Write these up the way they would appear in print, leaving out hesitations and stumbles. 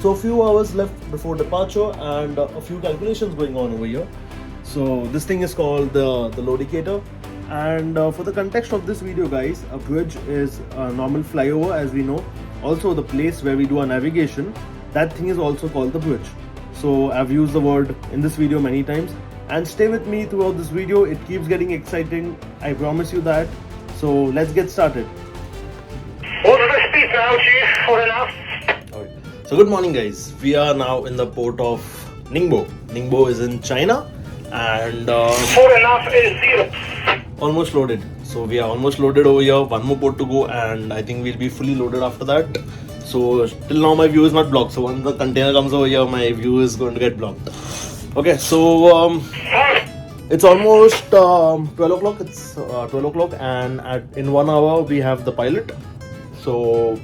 So a few hours left before departure and a few calculations going on over here. So this thing is called the loadicator. And for the context of this video guys, a bridge is a normal flyover as we know. Also the place where we do our navigation, that thing is also called the bridge. So I've used the word in this video many times, and stay with me throughout this video. It keeps getting exciting, I promise you that. So let's get started. Order the speed now, Chief, for enough. Alright. So good morning guys, we are now in the port of Ningbo. Ningbo is in China and For enough is 0. almost loaded. So we are almost loaded over here, one more port to go and I think we'll be fully loaded after that. So till now my view is not blocked, so once the container comes over here my view is going to get blocked. Okay, so it's almost 12 o'clock. It's 12 o'clock and in 1 hour we have the pilot. So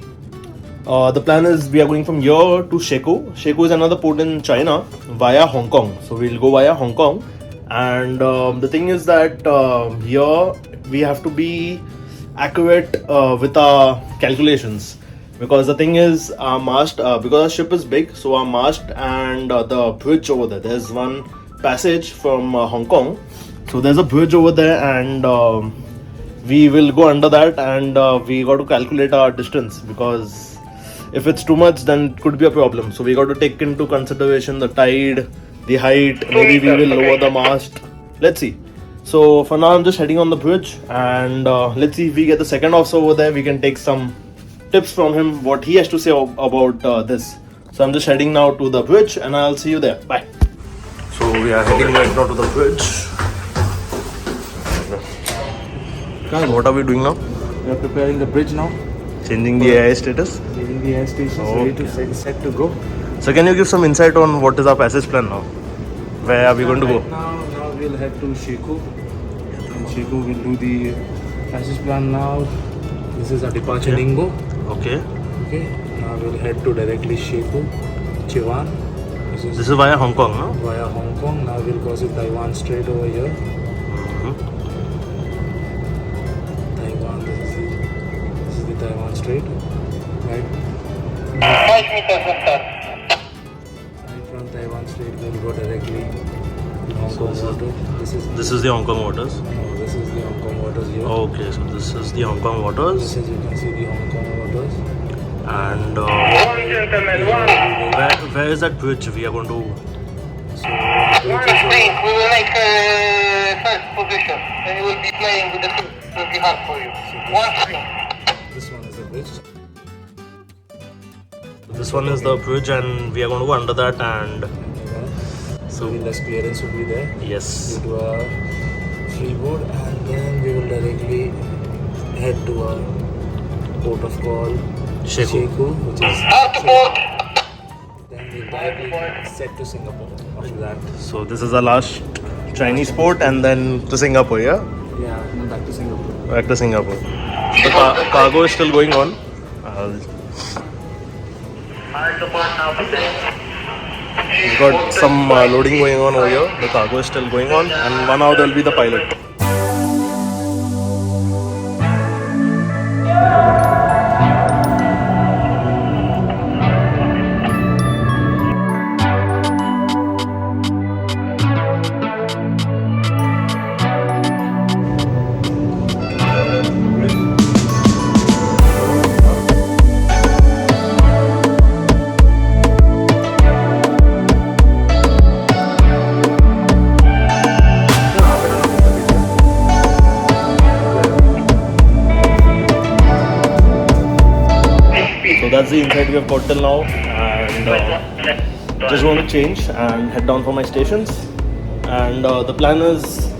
the plan is we are going from here to Shekou. Shekou is another port in China via Hong Kong. So we'll go via Hong Kong. And the thing is that here we have to be accurate with our calculations. Because the thing is, our mast, because our ship is big, so our mast and the bridge over there, there's one passage from Hong Kong. So there's a bridge over there and we will go under that and we got to calculate our distance, because if it's too much then it could be a problem. So we got to take into consideration the tide, the height, maybe we will lower the mast. Let's see. So for now I'm just heading on the bridge and let's see if we get the second officer over there. We can take some tips from him, what he has to say about this. So I'm just heading now to the bridge and I'll see you there. Bye. So we are heading right now to the bridge. What are we doing now? We are preparing the bridge now. Changing the AI status. Leaving the air station, ready to set to go. So can you give some insight on what is our passage plan now? Where are we going to go? Now we'll head to Shekou. In Shekou we'll do the passage plan now. This is our departure Ningbo. Okay. Okay. Now we'll head to directly Shekou, Chiwan. This is via Hong Kong, no? Via Hong Kong. Now we'll cross the Taiwan Strait over here. Taiwan. This is the Taiwan Strait. Right. 5 meters left. Right from Taiwan Strait we'll go directly to Hong Kong water. This is the Hong Kong waters. No, this is the Hong Kong waters here. Okay, so this is the Hong Kong waters. This is, you can see the Hong Kong waters. And One gentleman, one. where is that bridge we are going to? So One spring. We will make first position. And you will be playing with the two. It will be hard for you. One spring. this one is the bridge. This one is the bridge and we are going to go under that and So less clearance will be there yes. due to our freeboard, and then we will directly head to our port of call Shekou. which is Out to port. then we'll directly set to Singapore after that. So this is our last Chinese port and then to Singapore, yeah? Yeah, then back to Singapore. Back to Singapore. The cargo is still going on. We've got some loading going on over here. The cargo is still going on and 1 hour there will be the pilot. That's the insight we have got till now, and just want to change and head down for my stations. And the plan is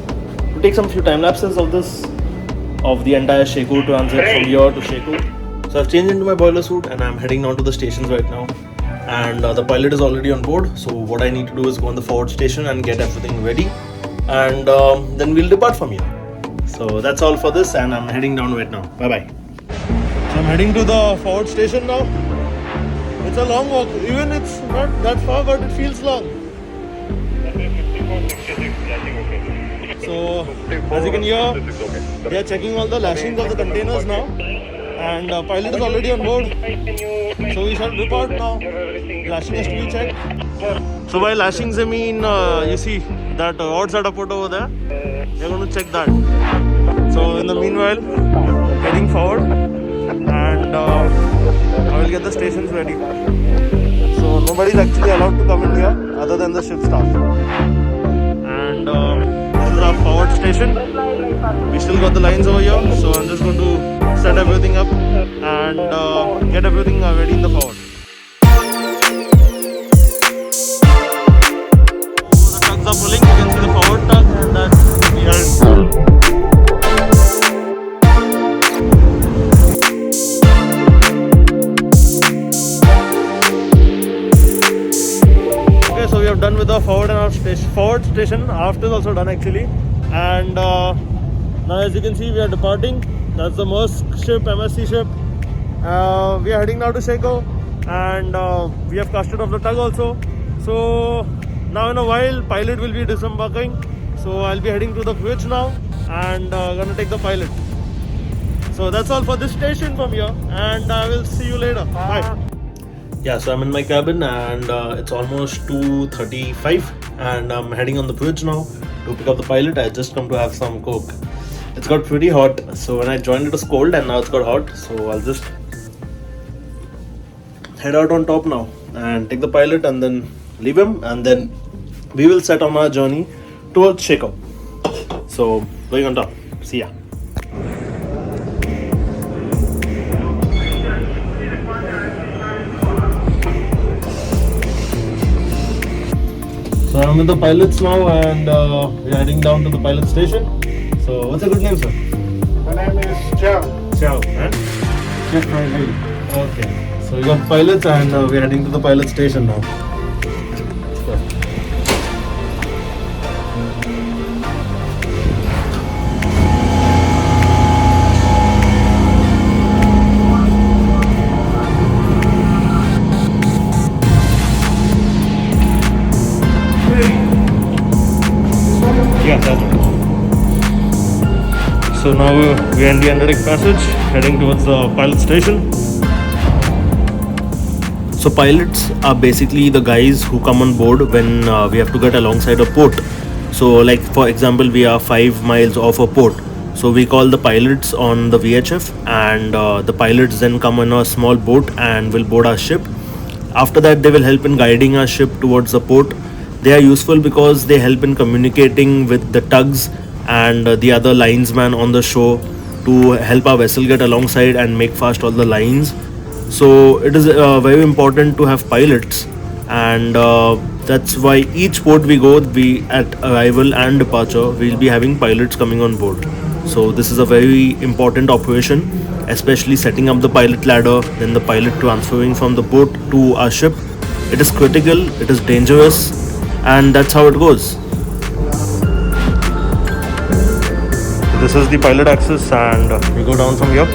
to take some few time lapses of the entire Shekou transit from here to Shekou. So I've changed into my boiler suit and I'm heading down to the stations right now. And the pilot is already on board. So what I need to do is go on the forward station and get everything ready, and then we'll depart from here. So that's all for this, and I'm heading down right now. Bye bye. So I'm heading to the forward station now. It's a long walk, even it's not that far, but it feels long. So as you can hear, they are checking all the lashings of the containers now, and pilot is already on board. So we shall report now. Lashing has to be checked. So by lashings I mean you see that odds that are put over there. We're going to check that. So in the meanwhile, heading forward, and I will get the stations ready. So nobody is actually allowed to come in here other than the ship staff. And this is our forward station. We still got the lines over here, so I'm just going to set everything up and get everything ready in the forward. So the tugs are pulling. You can see the forward tug and that's behind. So we have done with the forward and our forward station. Aft is also done actually, and now as you can see we are departing. That's the Maersk ship, MSC ship. We are heading now to Shekou, and we have casted off the tug also. So now in a while pilot will be disembarking, so I'll be heading to the bridge now and gonna take the pilot. So that's all for this station from here, and I will see you later. Bye. Yeah, so I'm in my cabin and it's almost 2:35 and I'm heading on the bridge now to pick up the pilot. I just come to have some coke. It's got pretty hot, so when I joined it was cold and now it's got hot, so I'll just head out on top now and take the pilot and then leave him, and then we will set on our journey towards Shekou. So going on top, see ya. So I'm with the pilots now and we're heading down to the pilot station. So what's your good name, sir? My name is Shekou. Shekou, and? Shekou. Okay. So we got pilots and we're heading to the pilot station now. Yeah, that's right. So now we're in the underdeck passage, heading towards the pilot station. So pilots are basically the guys who come on board when we have to get alongside a port. So like for example, we are 5 miles off a port. So we call the pilots on the VHF, and the pilots then come on a small boat and will board our ship. After that, they will help in guiding our ship towards the port. They are useful because they help in communicating with the tugs and the other linesman on the shore to help our vessel get alongside and make fast all the lines. So it is very important to have pilots, and that's why each port we go, we at arrival and departure, we'll be having pilots coming on board. So this is a very important operation, especially setting up the pilot ladder, then the pilot transferring from the boat to our ship. It is critical, it is dangerous, and that's how it goes. This is the pilot access, and we go down from here.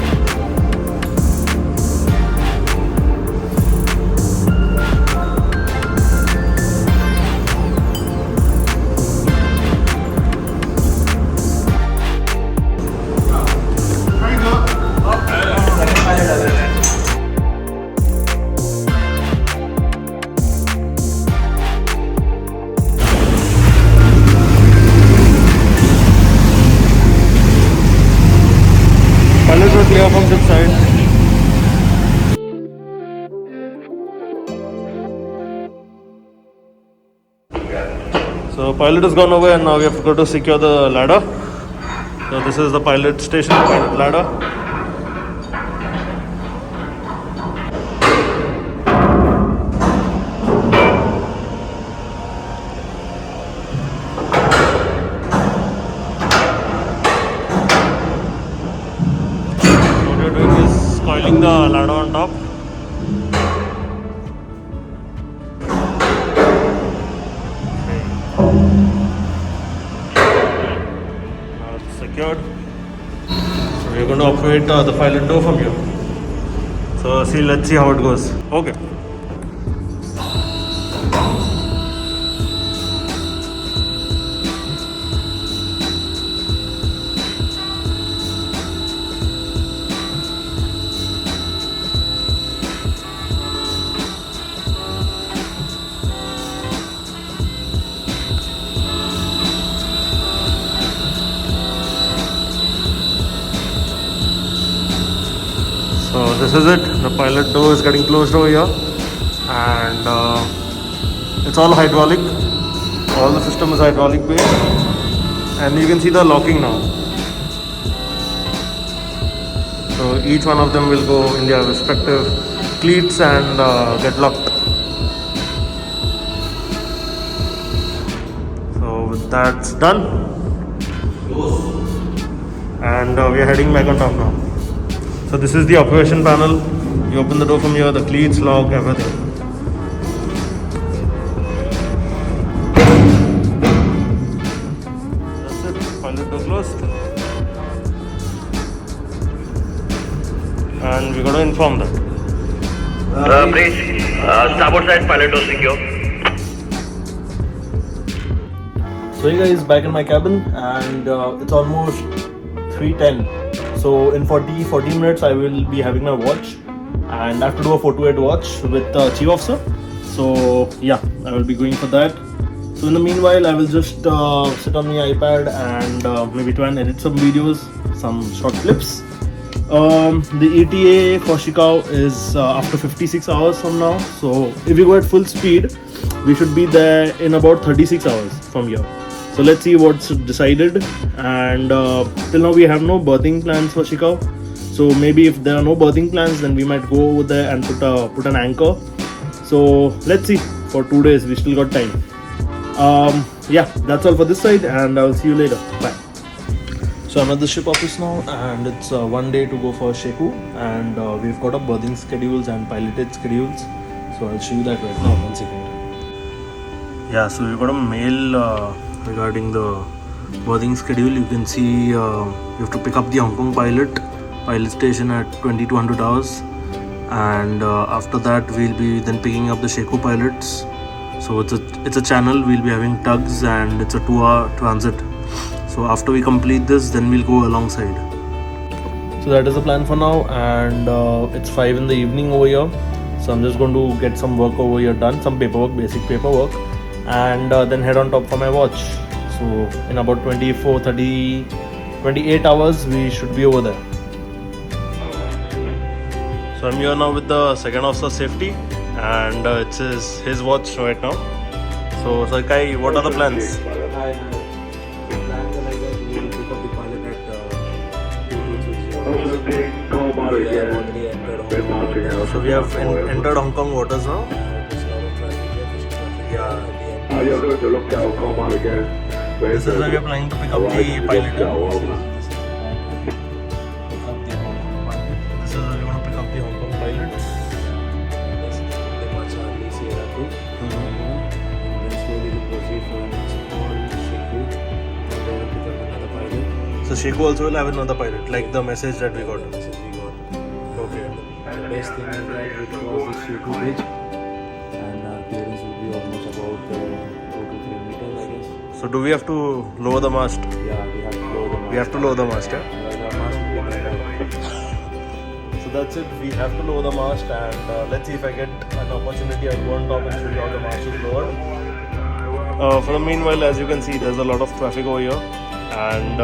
Pilots are clear from this side. So pilot has gone away and now we have to go to secure the ladder. So this is the pilot station, pilot ladder. What you're doing is coiling the ladder on top. Now it's secured. So we're going to operate the pilot door from here. So let's see how it goes. Okay. this is it. The pilot door is getting closed over here, and it's all hydraulic. All the system is hydraulic based, and you can see the locking now. So each one of them will go in their respective cleats and get locked. So with that's done, and we are heading back on top now. So this is the operation panel. You open the door from here, the cleats, lock, everything. That's it. Pilot door closed. And we got to inform them. Please, starboard side pilot door secure. So you guys, back in my cabin, and it's almost 3:10. So in 40 minutes I will be having my watch, and I have to do a 4 to 8 watch with chief officer. So yeah, I will be going for that. So in the meanwhile I will just sit on my iPad and maybe try and edit some videos, some short clips. The ETA for Shekou is after 56 hours from now. So if we go at full speed, we should be there in about 36 hours from here. So let's see what's decided. And till now we have no berthing plans for Shekou. So maybe if there are no berthing plans, then we might go over there and put an anchor. So let's see. For 2 days we still got time. Yeah, that's all for this side, and I'll see you later. Bye. So I'm at the ship office now, and it's 1 day to go for Shekou, and we've got up berthing schedules and piloted schedules. So I'll show you that right now. 1 second. Yeah, so we've got a mail regarding the berthing schedule. You can see you have to pick up the Hong Kong pilot station at 2200 hours, and after that we'll be then picking up the Shekou pilots. So it's a channel. We'll be having tugs, and it's a 2-hour transit. So after we complete this, then we'll go alongside. So that is the plan for now, and it's 5 in the evening over here. So I'm just going to get some work over here done, some paperwork, basic paperwork, and then head on top for my watch. So in about 28 hours we should be over there. So I'm here now with the second officer safety, and it's his watch right now. So Sarkai, what are the plans? So we have entered Hong Kong waters now. Yeah. This is where we are planning to pick up the pilot. This is where we want to pick up the Hong Kong pilots. So Shekou also will have another pilot, like the message that we got. Okay. The best thing is that it was the Shekou bridge, and our clearance will be almost about 2 to 3 meters, I guess. So do we have to lower the mast? Yeah, we have to lower the mast. We have to lower the mast, yeah? The mast will be So that's it, we have to lower the mast, and let's see if I get an opportunity. I'll go on top and show you how the mast is lowered. For the meanwhile, as you can see, there's a lot of traffic over here, and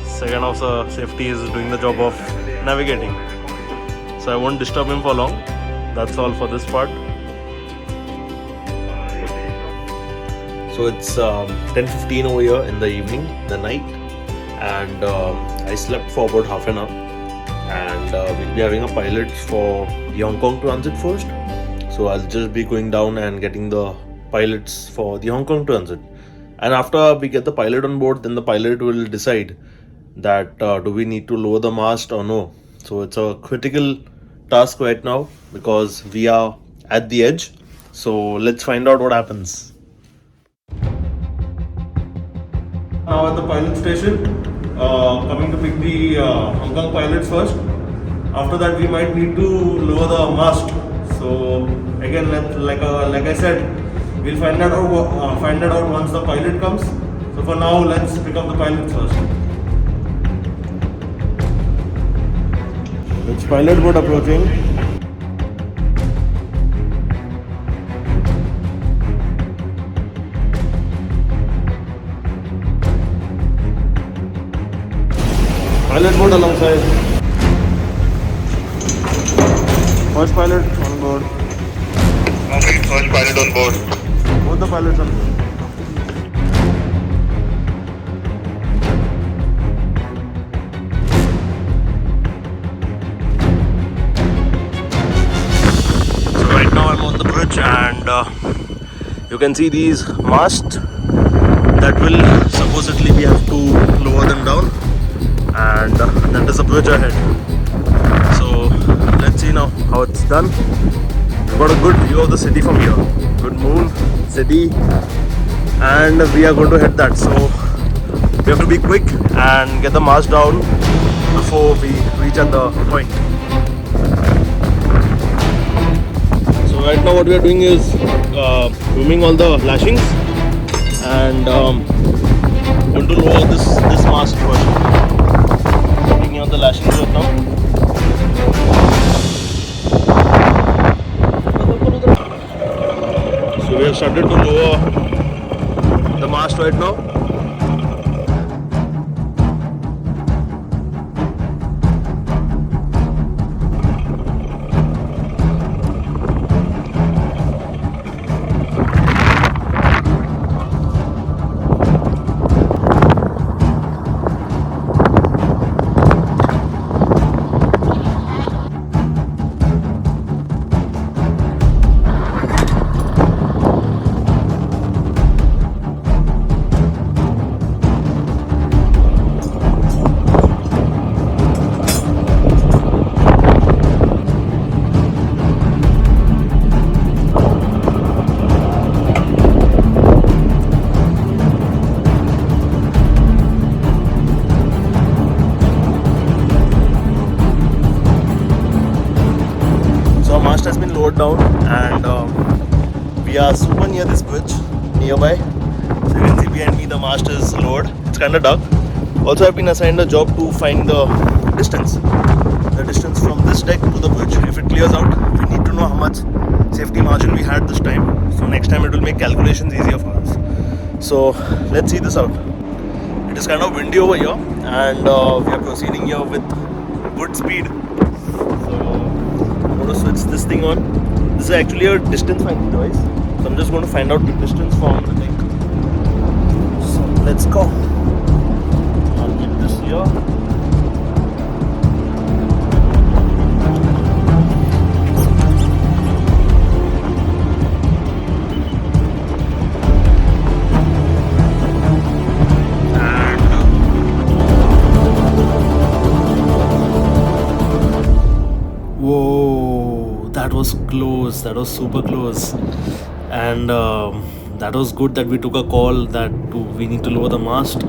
second officer safety is doing the job of navigating. So I won't disturb him for long. That's all for this part. So it's 10:15 over here in the evening, the night, and I slept for about half an hour, and we'll be having a pilot for the Hong Kong transit first. So I'll just be going down and getting the pilots for the Hong Kong transit, and after we get the pilot on board, then the pilot will decide that do we need to lower the mast or no. So it's a critical task right now because we are at the edge. So let's find out what happens. Now at the pilot station, coming to pick the Hong Kong pilots first. After that we might need to lower the mast. So again, like I said, we'll find that out once the pilot comes. So for now, let's pick up the pilots first. It's pilot boat approaching. Pilot boat alongside. First pilot on board. Okay, first pilot on board. Both the pilots on board. So right now I'm on the bridge and you can see these masts that will supposedly we have to lower them down, and that is the bridge ahead. So let's see now how it's done. We've got a good view of the city from here. Good moon, city, and we are going to hit that. So we have to be quick and get the mast down before we reach at the point. So right now what we are doing is removing all the lashings and going to lower this mast first. Taking out the lashings right now. So we have started to lower the mast right now. Mast has been lowered down and we are super near this bridge nearby. So you can see behind me the mast is lowered. It's kind of dark. Also I've been assigned a job to find the distance from this deck to the bridge. If it clears out, we need to know how much safety margin we had this time. So next time it will make calculations easier for us. So let's see this out. It is kind of windy over here and we are proceeding here with good speed. I'm going to switch this thing on. This is actually a distance finding device. So I'm just going to find out the distance from the deck. So let's go. I'll keep this here. Whoa, that was close. That was super close. And that was good that we took a call that we need to lower the mast.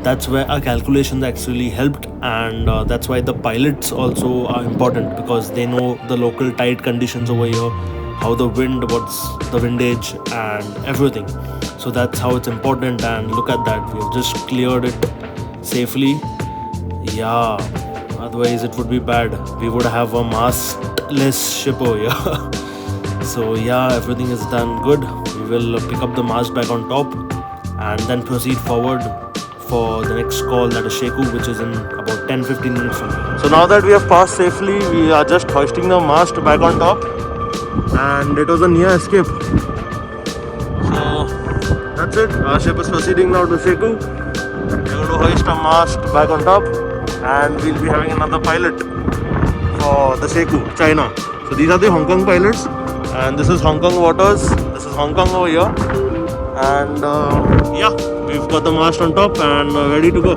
That's where our calculations actually helped, and that's why the pilots also are important because they know the local tide conditions over here, how the wind, what's the windage and everything. So that's how it's important, and look at that, we have just cleared it safely. Yeah, otherwise it would be bad. We would have a mastless ship over here. So yeah, everything is done good. We will pick up the mast back on top and then proceed forward for the next call, that is Shekou, which is in about 10-15 minutes from here. So now that we have passed safely, we are just hoisting the mast back on top, and it was a near escape. So that's it. Our ship is proceeding now to Shekou. We're going to hoist our mast back on top, and we'll be having another pilot for the Shekou, China. So these are the Hong Kong pilots, and this is Hong Kong waters. This is Hong Kong over here, and yeah, we've got the mast on top and ready to go.